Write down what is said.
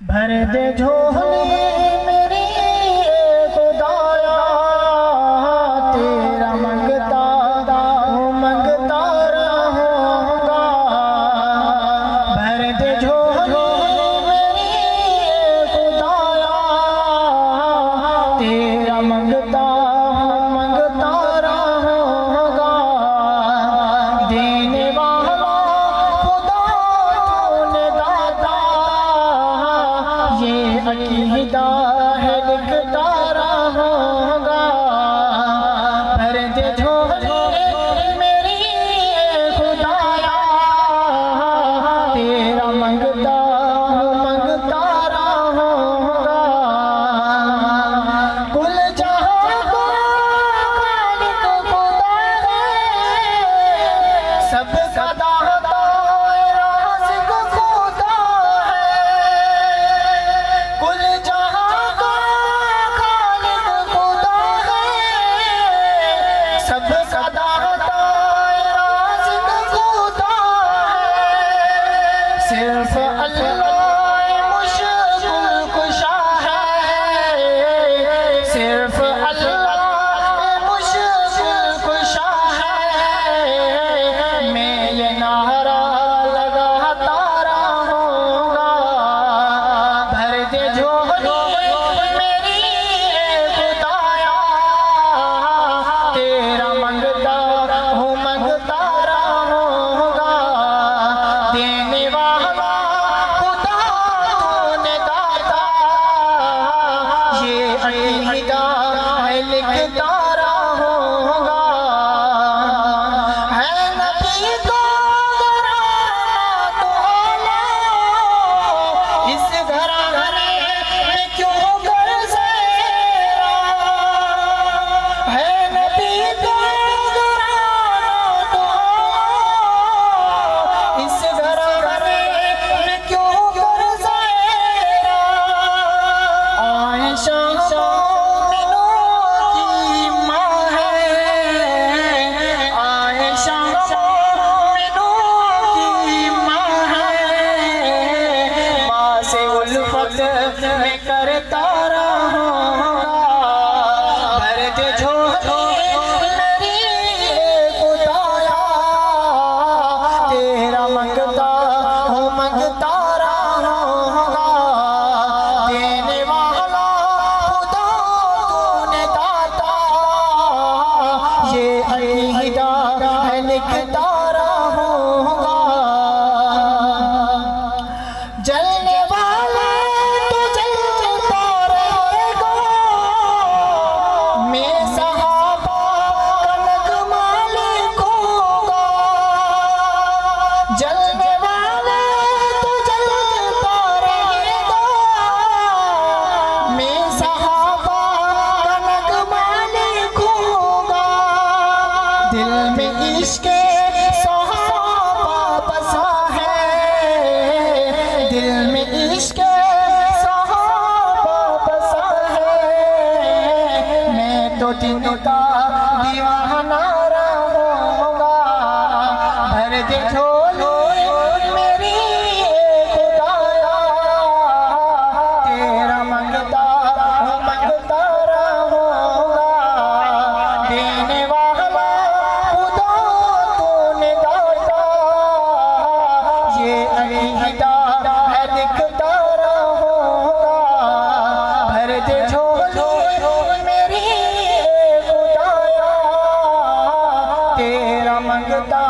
भर दे झोली मेरी खुदाया, तेरा मंगता रहूंगा। भर दे झोली मेरी खुदाया, तेरा मंगता रहूंगा। देने वाला खुदा तूने दाता, ये अकीदा है लिखता रहूंगा। भर दे झोली मेरी खुदाया, तेरा मंगता रहूंगा। कुल जहां का खालिक खुदा है, सबका दाता राज़िक़ खुदा है। कुल जहां का खालिक खुदा है, सबका दाता राज़िक़ खुदा है। सिर्फ अल्लाह मुश्किल कुशा है, सिर्फ अल्लाह मुश्किल कुशा है। मैं ये नारा लगाता रहूंगा। भर दे झोली मेरी खुदाया, तेरा मंगता रहूंगा। देने वाला खुदा तूने दाता, ये अकीदा है लिखता रहूंगा। है नबी को घराना तो आला, इस घराने में क्यों कर ज़ेरा। है नबी को घराना तो आला, इस घराने में क्यों कर ज़ेरा। आयशा मोमिनों की माँ है, आयशा मोमिनों की माँ है। माँ से उल्फत मैं करता रहूंगा। भर दे झोली मेरी खुदाया, तेरा मंगता रहूंगा। देने वाला खुदा तूने दाता, ये अकीदा है लिखता रहूंगा। जलने वाला तो जलता रहेगा, मैं सहाबा का नगमा लिखूंगा। जलने वाला तो जलता रहेगा, मैं सहाबा का नगमा लिखूंगा। दिल में इश्क़ सहाबा बसा है, दिल में इश्क़ सहाबा बसा है। मैं तो तिनका दीवाना रहूंगा। भर दे झोली मेरी खुदाया, तेरा मंगता रहूंगा। देने वाला खुदा तूने दाता, ये अकीदा है लिखता रहूंगा। भर दे झोली मेरी खुदाया, तेरा मंगता